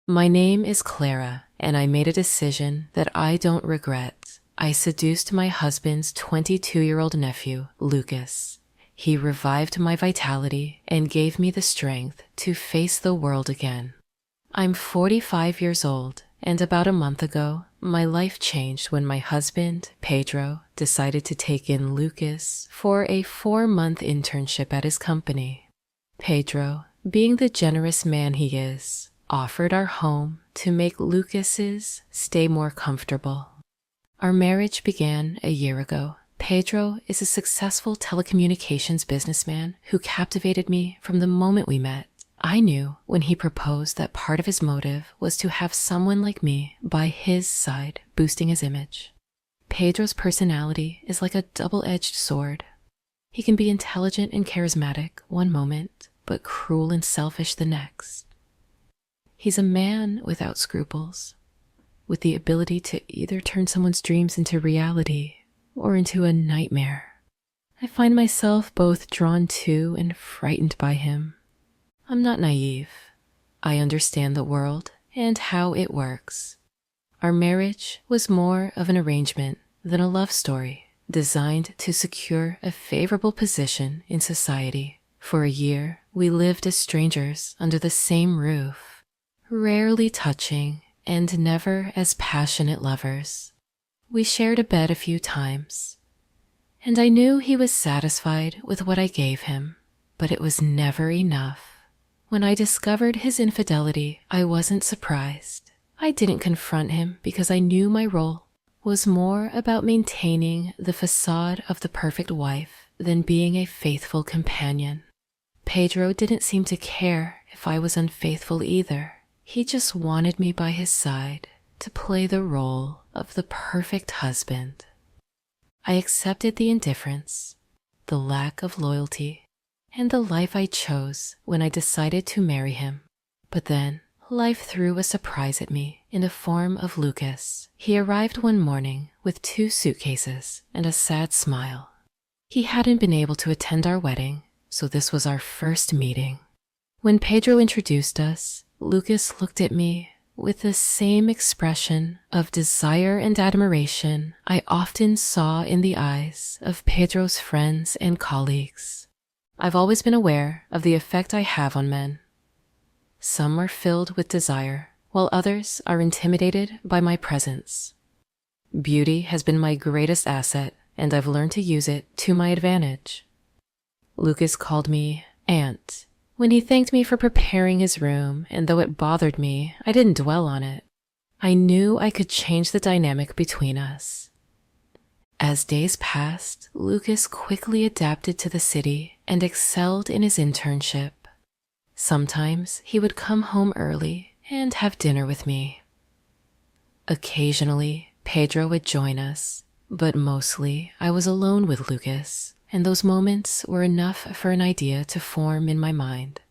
My name is Clara, and I made a decision that I don't regret. I seduced my husband's 22-year-old nephew, Lucas. He revived my vitality and gave me the strength to face the world again. I'm 45 years old, and about a month ago, my life changed when my husband, Pedro, decided to take in Lucas for a 4-month internship at his company. Pedro, being the generous man he is, offered our home to make Lucas's stay more comfortable. Our marriage began a year ago. Pedro is a successful telecommunications businessman who captivated me from the moment we met. I knew when he proposed that part of his motive was to have someone like me by his side, boosting his image. Pedro's personality is like a double-edged sword. He can be intelligent and charismatic one moment, but cruel and selfish the next. He's a man without scruples, with the ability to either turn someone's dreams into reality or into a nightmare. I find myself both drawn to and frightened by him. I'm not naive. I understand the world and how it works. Our marriage was more of an arrangement than a love story, designed to secure a favorable position in society. For a year, we lived as strangers under the same roof, rarely touching and never as passionate lovers. We shared a bed a few times, and I knew he was satisfied with what I gave him, but it was never enough. When I discovered his infidelity, I wasn't surprised. I didn't confront him because I knew my role was more about maintaining the facade of the perfect wife than being a faithful companion. Pedro didn't seem to care if I was unfaithful either. He just wanted me by his side to play the role of the perfect husband. I accepted the indifference, the lack of loyalty, and the life I chose when I decided to marry him. But then, life threw a surprise at me in the form of Lucas. He arrived one morning with 2 suitcases and a sad smile. He hadn't been able to attend our wedding, so this was our first meeting. When Pedro introduced us, Lucas looked at me with the same expression of desire and admiration I often saw in the eyes of Pedro's friends and colleagues. I've always been aware of the effect I have on men. Some are filled with desire, while others are intimidated by my presence. Beauty has been my greatest asset, and I've learned to use it to my advantage. Lucas called me Aunt when he thanked me for preparing his room, and though it bothered me, I didn't dwell on it. I knew I could change the dynamic between us. As days passed, Lucas quickly adapted to the city and excelled in his internship. Sometimes he would come home early and have dinner with me. Occasionally, Pedro would join us, but mostly I was alone with Lucas, and those moments were enough for an idea to form in my mind.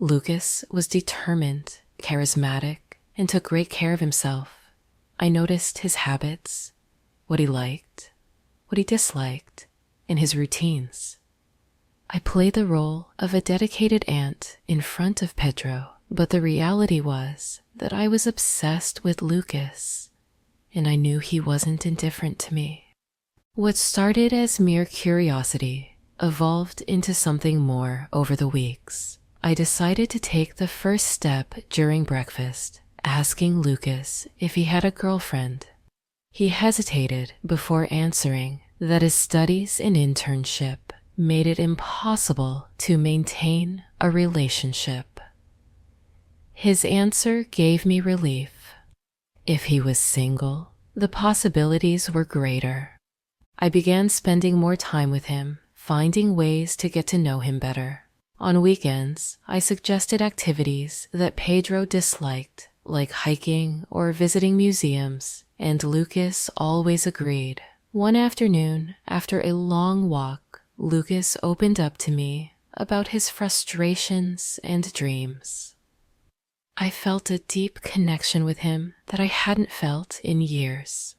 Lucas was determined, charismatic, and took great care of himself. I noticed his habits, what he liked, what he disliked, and his routines. I played the role of a dedicated aunt in front of Pedro, but the reality was that I was obsessed with Lucas, and I knew he wasn't indifferent to me. What started as mere curiosity evolved into something more over the weeks. I decided to take the first step during breakfast, asking Lucas if he had a girlfriend. He hesitated before answering that his studies and internship made it impossible to maintain a relationship. His answer gave me relief. If he was single, the possibilities were greater. I began spending more time with him, finding ways to get to know him better. On weekends, I suggested activities that Pedro disliked, like hiking or visiting museums, and Lucas always agreed. One afternoon, after a long walk, Lucas opened up to me about his frustrations and dreams. I felt a deep connection with him that I hadn't felt in years.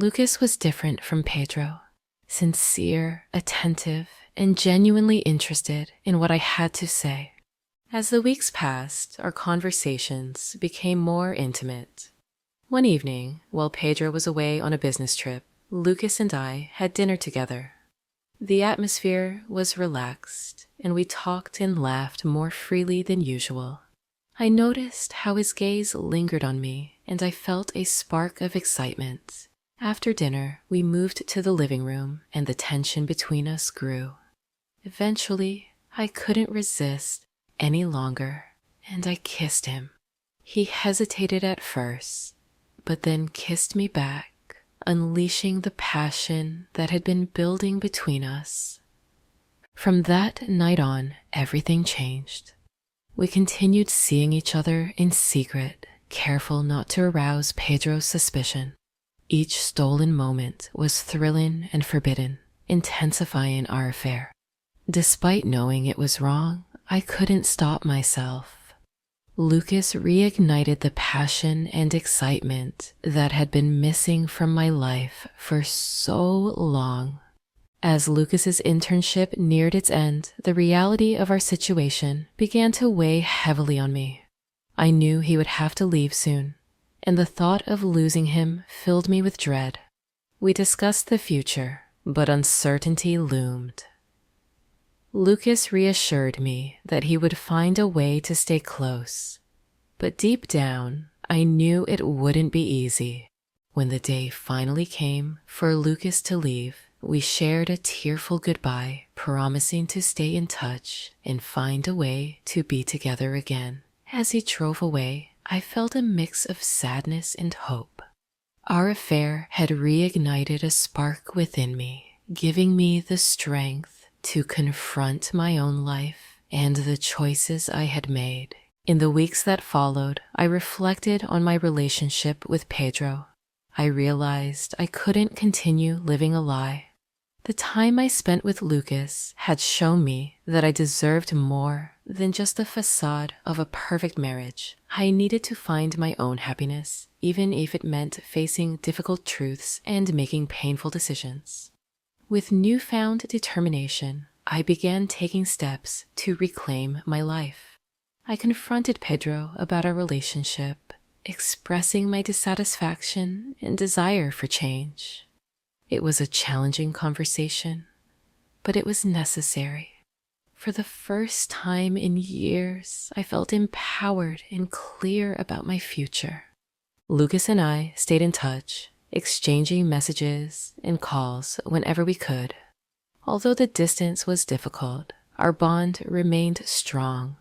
Lucas was different from Pedro, sincere, attentive, and genuinely interested in what I had to say. As the weeks passed, our conversations became more intimate. One evening, while Pedro was away on a business trip, Lucas and I had dinner together. The atmosphere was relaxed, and we talked and laughed more freely than usual. I noticed how his gaze lingered on me, and I felt a spark of excitement. After dinner, we moved to the living room, and the tension between us grew. Eventually, I couldn't resist any longer, and I kissed him. He hesitated at first, but then kissed me back, unleashing the passion that had been building between us. From that night on, everything changed. We continued seeing each other in secret, careful not to arouse Pedro's suspicion. Each stolen moment was thrilling and forbidden, intensifying our affair. Despite knowing it was wrong, I couldn't stop myself. Lucas reignited the passion and excitement that had been missing from my life for so long. As Lucas's internship neared its end, the reality of our situation began to weigh heavily on me. I knew he would have to leave soon, and the thought of losing him filled me with dread. We discussed the future, but uncertainty loomed. Lucas reassured me that he would find a way to stay close, but deep down, I knew it wouldn't be easy. When the day finally came for Lucas to leave, we shared a tearful goodbye, promising to stay in touch and find a way to be together again. As he drove away, I felt a mix of sadness and hope. Our affair had reignited a spark within me, giving me the strength to confront my own life and the choices I had made. In the weeks that followed, I reflected on my relationship with Pedro. I realized I couldn't continue living a lie. The time I spent with Lucas had shown me that I deserved more than just the facade of a perfect marriage. I needed to find my own happiness, even if it meant facing difficult truths and making painful decisions. With newfound determination, I began taking steps to reclaim my life. I confronted Pedro about our relationship, expressing my dissatisfaction and desire for change. It was a challenging conversation, but it was necessary. For the first time in years, I felt empowered and clear about my future. Lucas and I stayed in touch, exchanging messages and calls whenever we could. Although the distance was difficult, our bond remained strong.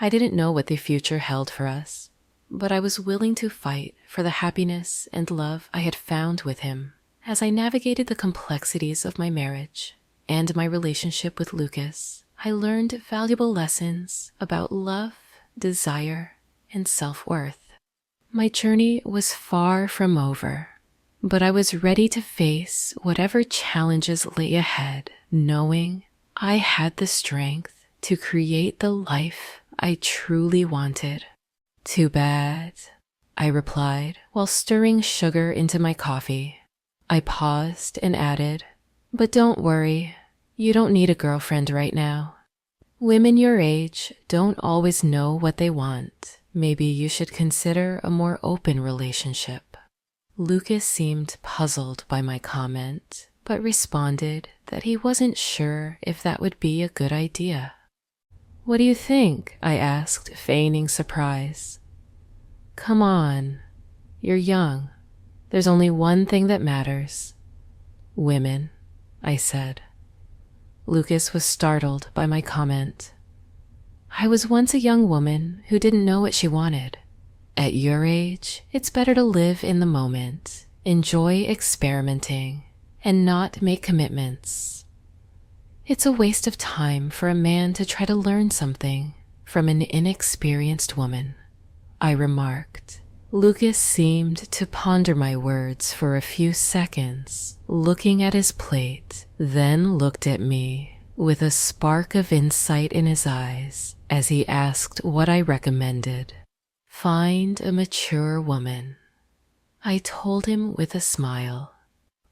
I didn't know what the future held for us, but I was willing to fight for the happiness and love I had found with him. As I navigated the complexities of my marriage and my relationship with Lucas, I learned valuable lessons about love, desire, and self-worth. My journey was far from over, but I was ready to face whatever challenges lay ahead, knowing I had the strength to create the life I truly wanted. "Too bad," I replied while stirring sugar into my coffee. I paused and added, "But don't worry, you don't need a girlfriend right now. Women your age don't always know what they want. Maybe you should consider a more open relationship." Lucas seemed puzzled by my comment, but responded that he wasn't sure if that would be a good idea. "What do you think?" I asked, feigning surprise. "Come on, you're young. There's only one thing that matters. Women," I said. Lucas was startled by my comment. I was once a young woman who didn't know what she wanted. At your age, it's better to live in the moment, enjoy experimenting, and not make commitments. It's a waste of time for a man to try to learn something from an inexperienced woman, I remarked. Lucas seemed to ponder my words for a few seconds, looking at his plate, then looked at me with a spark of insight in his eyes as he asked what I recommended. "Find a mature woman," I told him with a smile.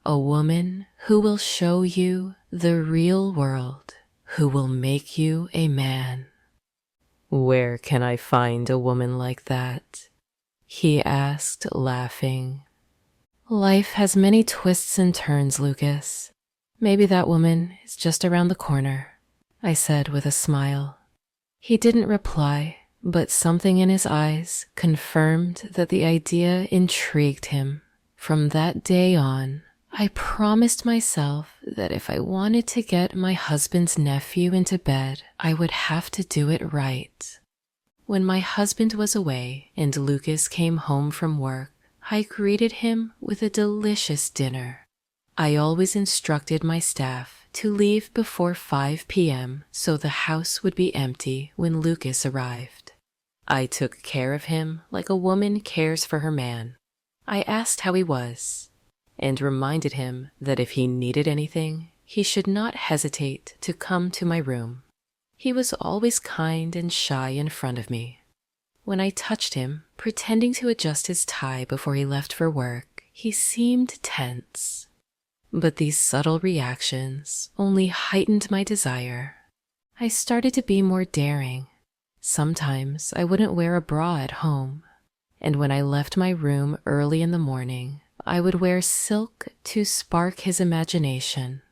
"A woman who will show you the real world, who will make you a man." "Where can I find a woman like that?" he asked, laughing. "Life has many twists and turns, Lucas. Maybe that woman is just around the corner," I said with a smile. He didn't reply, but something in his eyes confirmed that the idea intrigued him. From that day on, I promised myself that if I wanted to get my husband's nephew into bed, I would have to do it right. When my husband was away and Lucas came home from work, I greeted him with a delicious dinner. I always instructed my staff to leave before 5 p.m. so the house would be empty when Lucas arrived. I took care of him like a woman cares for her man. I asked how he was and reminded him that if he needed anything, he should not hesitate to come to my room. He was always kind and shy in front of me. When I touched him, pretending to adjust his tie before he left for work, he seemed tense. But these subtle reactions only heightened my desire. I started to be more daring. Sometimes I wouldn't wear a bra at home, and when I left my room early in the morning, I would wear silk to spark his imagination.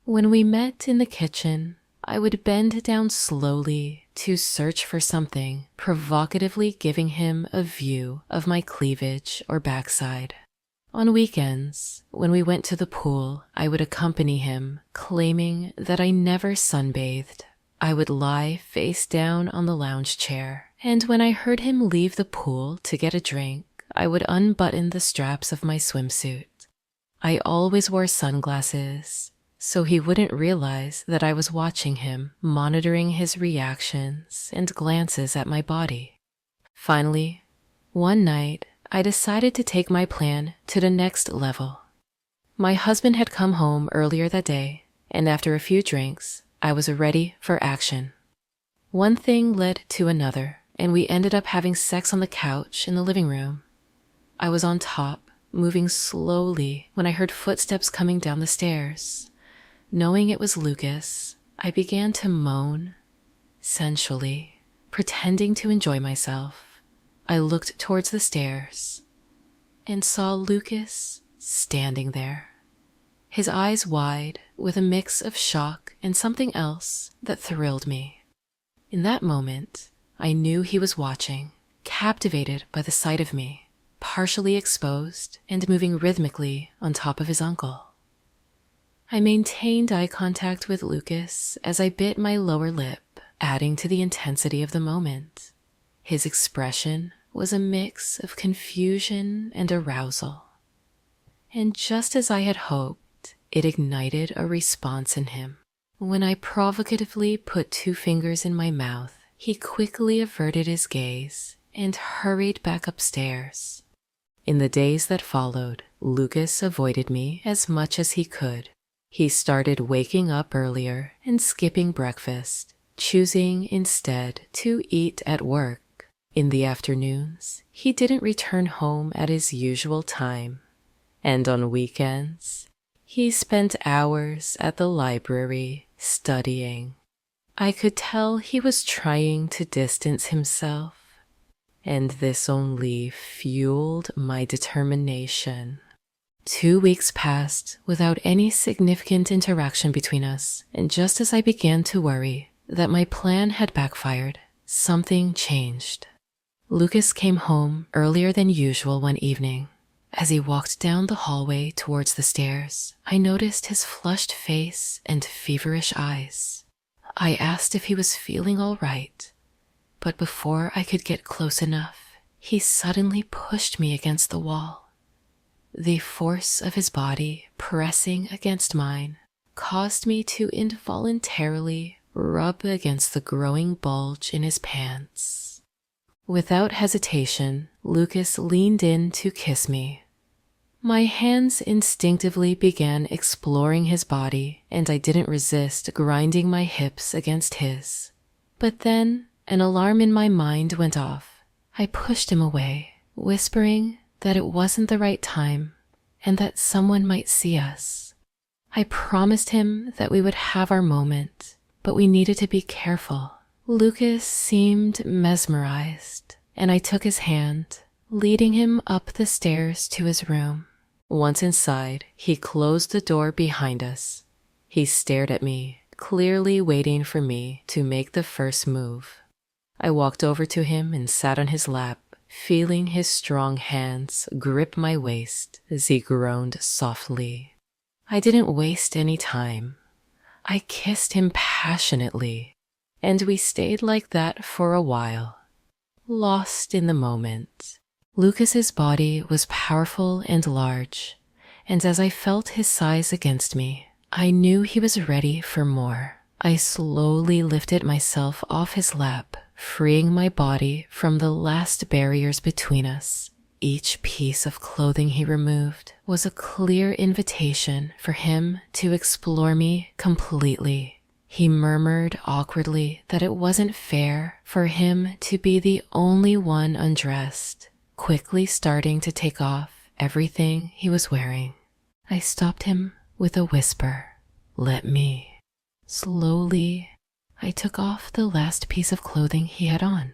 When we met in the kitchen, I would bend down slowly to search for something, provocatively giving him a view of my cleavage or backside. On weekends, when we went to the pool, I would accompany him, claiming that I never sunbathed. I would lie face down on the lounge chair, and when I heard him leave the pool to get a drink, I would unbutton the straps of my swimsuit. I always wore sunglasses, so he wouldn't realize that I was watching him, monitoring his reactions and glances at my body. Finally, one night, I decided to take my plan to the next level. My husband had come home earlier that day, and after a few drinks, I was ready for action. One thing led to another, and we ended up having sex on the couch in the living room. I was on top, moving slowly when I heard footsteps coming down the stairs. Knowing it was Lucas, I began to moan, sensually, pretending to enjoy myself. I looked towards the stairs and saw Lucas standing there, his eyes wide with a mix of shock and something else that thrilled me. In that moment, I knew he was watching, captivated by the sight of me, partially exposed and moving rhythmically on top of his uncle. I maintained eye contact with Lucas as I bit my lower lip, adding to the intensity of the moment. His expression was a mix of confusion and arousal. And just as I had hoped, it ignited a response in him. When I provocatively put 2 fingers in my mouth, he quickly averted his gaze and hurried back upstairs. In the days that followed, Lucas avoided me as much as he could. He started waking up earlier and skipping breakfast, choosing instead to eat at work. In the afternoons, he didn't return home at his usual time. And on weekends, he spent hours at the library studying. I could tell he was trying to distance himself, and this only fueled my determination. 2 weeks passed without any significant interaction between us, and just as I began to worry that my plan had backfired, something changed. Lucas came home earlier than usual one evening. As he walked down the hallway towards the stairs, I noticed his flushed face and feverish eyes. I asked if he was feeling all right, but before I could get close enough, he suddenly pushed me against the wall. The force of his body pressing against mine caused me to involuntarily rub against the growing bulge in his pants. Without hesitation, Lucas leaned in to kiss me. My hands instinctively began exploring his body, and I didn't resist grinding my hips against his. But then an alarm in my mind went off. I pushed him away, whispering that it wasn't the right time and that someone might see us. I promised him that we would have our moment, but we needed to be careful. Lucas seemed mesmerized, and I took his hand, leading him up the stairs to his room. Once inside, he closed the door behind us. He stared at me, clearly waiting for me to make the first move. I walked over to him and sat on his lap, feeling his strong hands grip my waist as he groaned softly. I didn't waste any time. I kissed him passionately, and we stayed like that for a while, lost in the moment. Lucas's body was powerful and large, and as I felt his size against me, I knew he was ready for more. I slowly lifted myself off his lap, freeing my body from the last barriers between us. Each piece of clothing he removed was a clear invitation for him to explore me completely. He murmured awkwardly that it wasn't fair for him to be the only one undressed, quickly starting to take off everything he was wearing. I stopped him with a whisper, "Let me." Slowly, I took off the last piece of clothing he had on.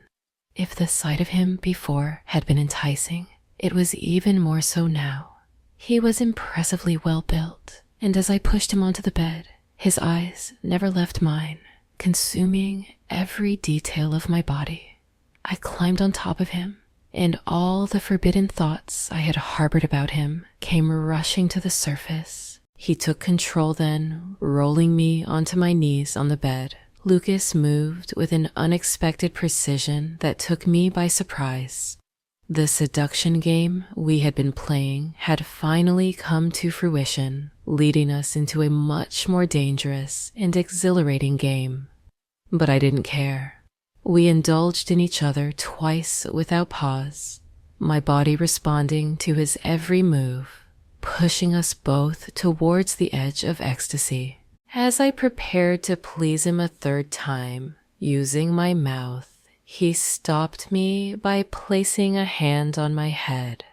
If the sight of him before had been enticing, it was even more so now. He was impressively well built, and as I pushed him onto the bed, his eyes never left mine, consuming every detail of my body. I climbed on top of him, and all the forbidden thoughts I had harbored about him came rushing to the surface. He took control then, rolling me onto my knees on the bed. Lucas moved with an unexpected precision that took me by surprise. The seduction game we had been playing had finally come to fruition, leading us into a much more dangerous and exhilarating game. But I didn't care. We indulged in each other twice without pause, my body responding to his every move, pushing us both towards the edge of ecstasy. As I prepared to please him a third time, using my mouth, he stopped me by placing a hand on my head.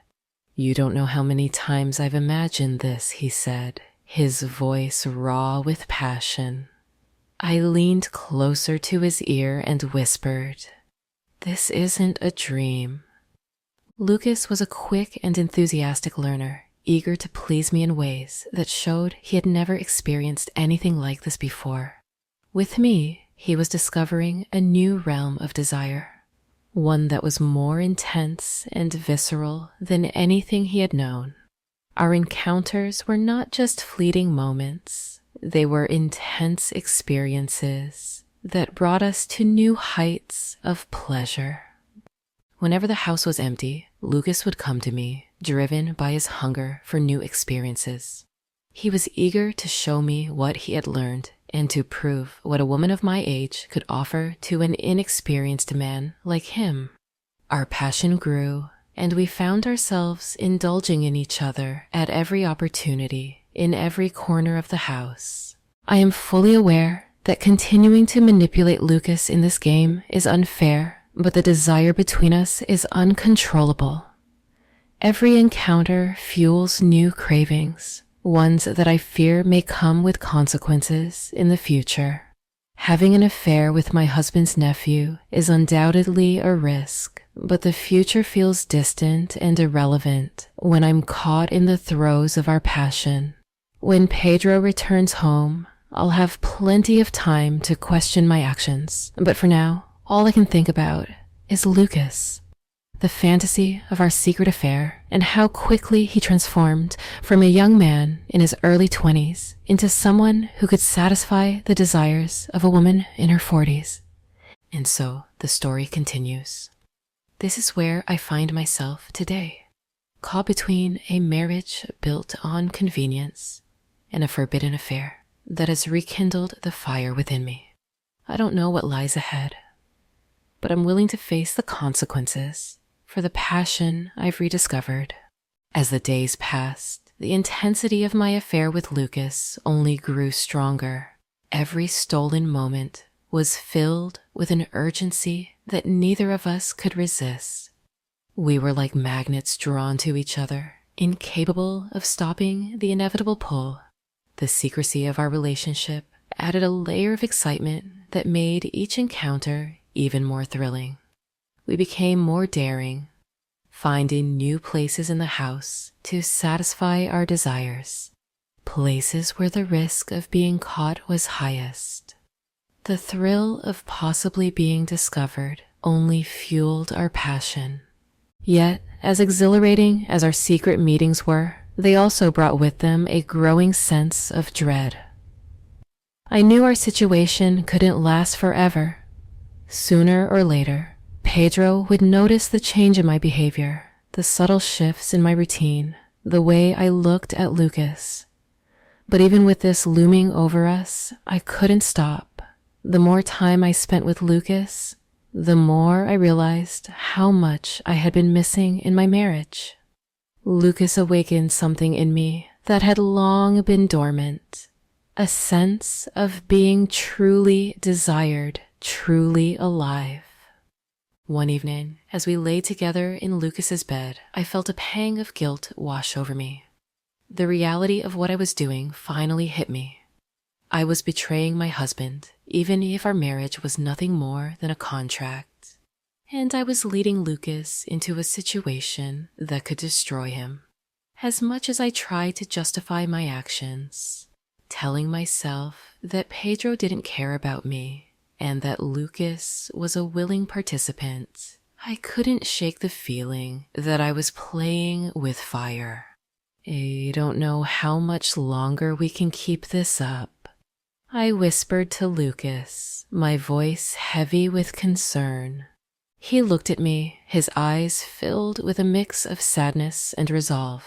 "You don't know how many times I've imagined this," he said, his voice raw with passion. I leaned closer to his ear and whispered, "This isn't a dream." Lucas was a quick and enthusiastic learner, eager to please me in ways that showed he had never experienced anything like this before. With me, he was discovering a new realm of desire, one that was more intense and visceral than anything he had known. Our encounters were not just fleeting moments, they were intense experiences that brought us to new heights of pleasure. Whenever the house was empty, Lucas would come to me, driven by his hunger for new experiences. He was eager to show me what he had learned and to prove what a woman of my age could offer to an inexperienced man like him. Our passion grew, and we found ourselves indulging in each other at every opportunity, in every corner of the house. I am fully aware that continuing to manipulate Lucas in this game is unfair, but the desire between us is uncontrollable. Every encounter fuels new cravings, ones that I fear may come with consequences in the future. Having an affair with my husband's nephew is undoubtedly a risk, but the future feels distant and irrelevant when I'm caught in the throes of our passion. When Pedro returns home, I'll have plenty of time to question my actions, but for now, all I can think about is Lucas. The fantasy of our secret affair and how quickly he transformed from a young man in his early 20s into someone who could satisfy the desires of a woman in her 40s. And so the story continues. This is where I find myself today, caught between a marriage built on convenience and a forbidden affair that has rekindled the fire within me. I don't know what lies ahead, but I'm willing to face the consequences for the passion I've rediscovered. As the days passed, the intensity of my affair with Lucas only grew stronger. Every stolen moment was filled with an urgency that neither of us could resist. We were like magnets drawn to each other, incapable of stopping the inevitable pull. The secrecy of our relationship added a layer of excitement that made each encounter even more thrilling. We became more daring, finding new places in the house to satisfy our desires, places where the risk of being caught was highest. The thrill of possibly being discovered only fueled our passion. Yet, as exhilarating as our secret meetings were, they also brought with them a growing sense of dread. I knew our situation couldn't last forever. Sooner or later, Pedro would notice the change in my behavior, the subtle shifts in my routine, the way I looked at Lucas. But even with this looming over us, I couldn't stop. The more time I spent with Lucas, the more I realized how much I had been missing in my marriage. Lucas awakened something in me that had long been dormant, a sense of being truly desired, truly alive. One evening, as we lay together in Lucas's bed, I felt a pang of guilt wash over me. The reality of what I was doing finally hit me. I was betraying my husband, even if our marriage was nothing more than a contract. And I was leading Lucas into a situation that could destroy him. As much as I tried to justify my actions, telling myself that Pedro didn't care about me and that Lucas was a willing participant, I couldn't shake the feeling that I was playing with fire. I don't know how much longer we can keep this up, I whispered to Lucas, my voice heavy with concern. He looked at me, his eyes filled with a mix of sadness and resolve.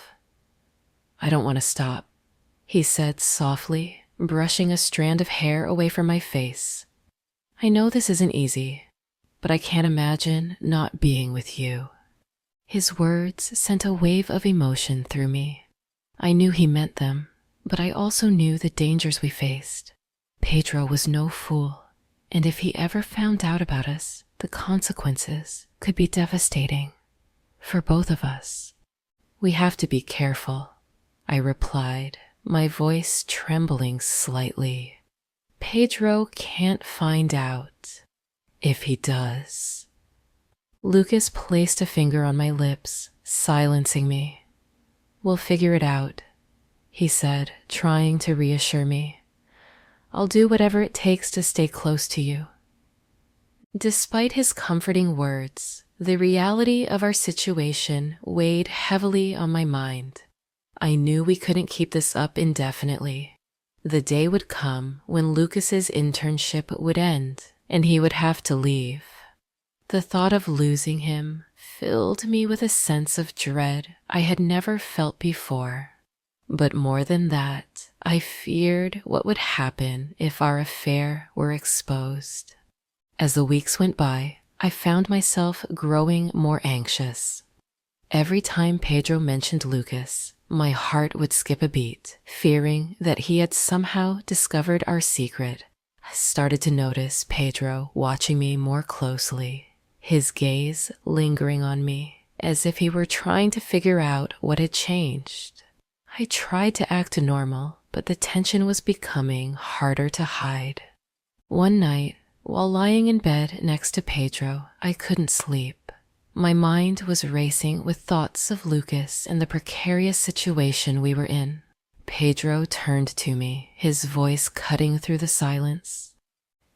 I don't want to stop, he said softly, brushing a strand of hair away from my face. I know this isn't easy, but I can't imagine not being with you. His words sent a wave of emotion through me. I knew he meant them, but I also knew the dangers we faced. Pedro was no fool, and if he ever found out about us, the consequences could be devastating for both of us. We have to be careful, I replied, my voice trembling slightly. Pedro can't find out. If he does. Lucas placed a finger on my lips, silencing me. We'll figure it out, he said, trying to reassure me. I'll do whatever it takes to stay close to you. Despite his comforting words, the reality of our situation weighed heavily on my mind. I knew we couldn't keep this up indefinitely. The day would come when Lucas's internship would end, and he would have to leave. The thought of losing him filled me with a sense of dread I had never felt before. But more than that, I feared what would happen if our affair were exposed. As the weeks went by, I found myself growing more anxious. Every time Pedro mentioned Lucas, my heart would skip a beat, fearing that he had somehow discovered our secret. I started to notice Pedro watching me more closely, his gaze lingering on me, as if he were trying to figure out what had changed. I tried to act normal, but the tension was becoming harder to hide. One night, while lying in bed next to Pedro, I couldn't sleep. My mind was racing with thoughts of Lucas and the precarious situation we were in. Pedro turned to me, his voice cutting through the silence.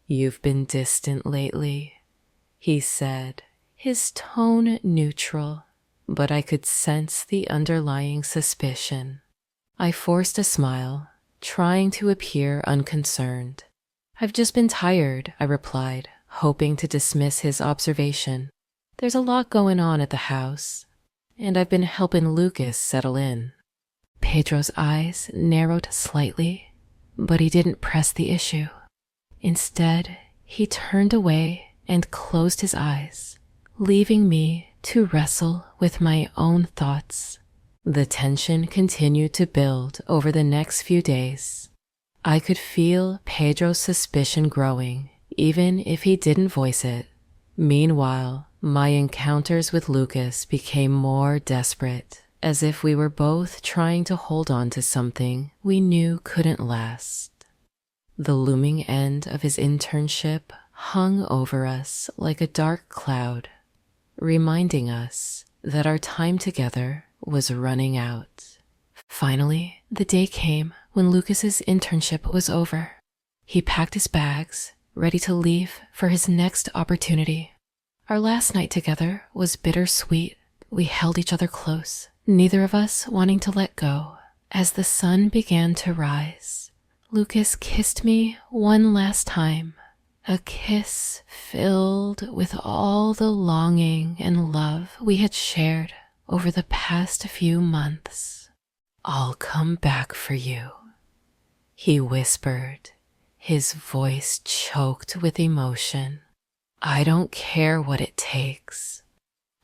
You've been distant lately, he said, his tone neutral, but I could sense the underlying suspicion. I forced a smile, trying to appear unconcerned. I've just been tired, I replied, hoping to dismiss his observation. There's a lot going on at the house, and I've been helping Lucas settle in. Pedro's eyes narrowed slightly, but he didn't press the issue. Instead, he turned away and closed his eyes, leaving me to wrestle with my own thoughts. The tension continued to build over the next few days. I could feel Pedro's suspicion growing, even if he didn't voice it. Meanwhile, my encounters with Lucas became more desperate, as if we were both trying to hold on to something we knew couldn't last. The looming end of his internship hung over us like a dark cloud, reminding us that our time together was running out. Finally, the day came when Lucas's internship was over. He packed his bags, ready to leave for his next opportunity. Our last night together was bittersweet. We held each other close, neither of us wanting to let go. As the sun began to rise, Lucas kissed me one last time, a kiss filled with all the longing and love we had shared over the past few months. "I'll come back for you," he whispered, his voice choked with emotion. "I don't care what it takes.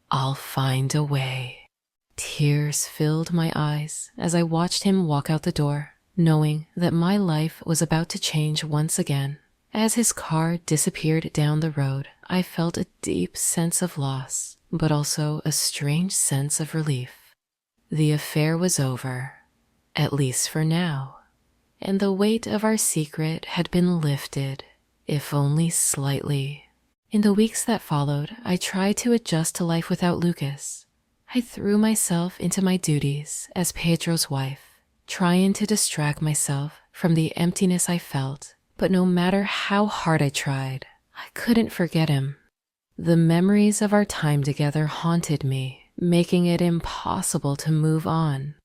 I'll find a way." Tears filled my eyes as I watched him walk out the door, knowing that my life was about to change once again. As his car disappeared down the road, I felt a deep sense of loss, but also a strange sense of relief. The affair was over, at least for now, and the weight of our secret had been lifted, if only slightly. In the weeks that followed, I tried to adjust to life without Lucas. I threw myself into my duties as Pedro's wife, trying to distract myself from the emptiness I felt, but no matter how hard I tried, I couldn't forget him. The memories of our time together haunted me, making it impossible to move on.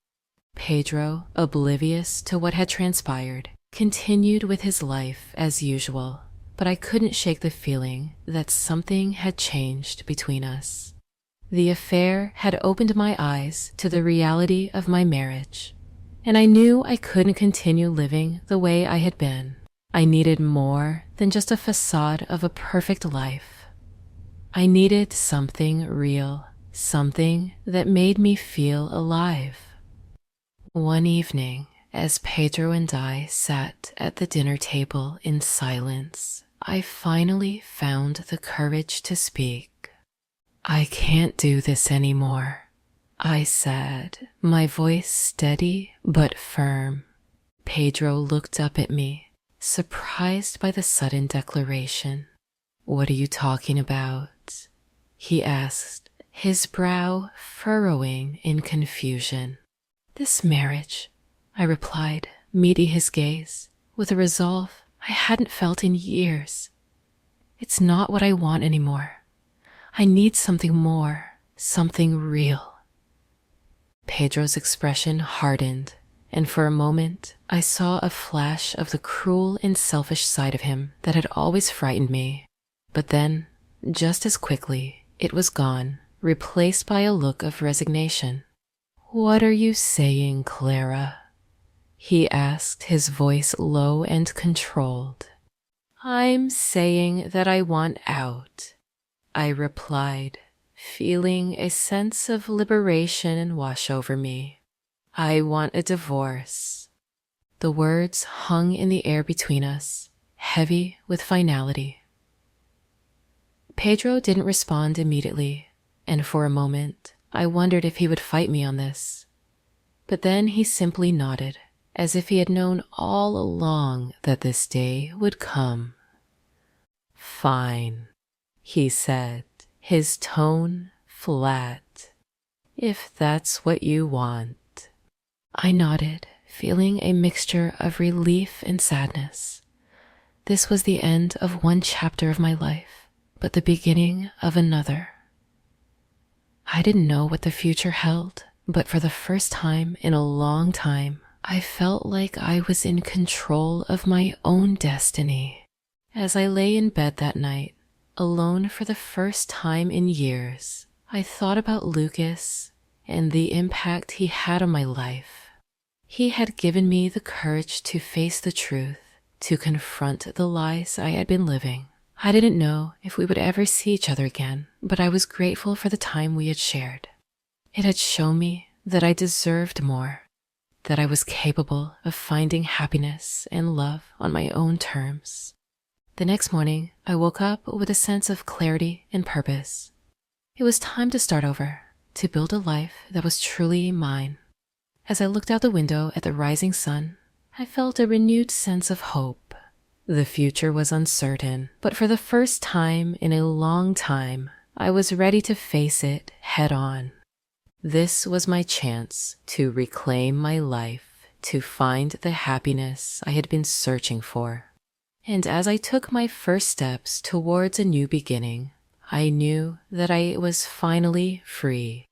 Pedro, oblivious to what had transpired, continued with his life as usual, but I couldn't shake the feeling that something had changed between us. The affair had opened my eyes to the reality of my marriage, and I knew I couldn't continue living the way I had been. I needed more than just a facade of a perfect life. I needed something real, something that made me feel alive. One evening, as Pedro and I sat at the dinner table in silence, I finally found the courage to speak. "I can't do this anymore," I said, my voice steady but firm. Pedro looked up at me, surprised by the sudden declaration. "What are you talking about?" he asked, his brow furrowing in confusion. "This marriage," I replied, meeting his gaze with a resolve I hadn't felt in years. "It's not what I want anymore. I need something more, something real." Pedro's expression hardened, and for a moment I saw a flash of the cruel and selfish side of him that had always frightened me. But then, just as quickly, it was gone, replaced by a look of resignation. "What are you saying, Clara?" he asked, his voice low and controlled. "I'm saying that I want out," I replied, feeling a sense of liberation wash over me. "I want a divorce." The words hung in the air between us, heavy with finality. Pedro didn't respond immediately, and for a moment I wondered if he would fight me on this. But then he simply nodded, as if he had known all along that this day would come. "Fine," he said, his tone flat. "If that's what you want." I nodded, feeling a mixture of relief and sadness. This was the end of one chapter of my life, but the beginning of another. I didn't know what the future held, but for the first time in a long time, I felt like I was in control of my own destiny. As I lay in bed that night, alone for the first time in years, I thought about Lucas and the impact he had on my life. He had given me the courage to face the truth, to confront the lies I had been living. I didn't know if we would ever see each other again, but I was grateful for the time we had shared. It had shown me that I deserved more, that I was capable of finding happiness and love on my own terms. The next morning, I woke up with a sense of clarity and purpose. It was time to start over, to build a life that was truly mine. As I looked out the window at the rising sun, I felt a renewed sense of hope. The future was uncertain, but for the first time in a long time, I was ready to face it head on. This was my chance to reclaim my life, to find the happiness I had been searching for. And as I took my first steps towards a new beginning, I knew that I was finally free.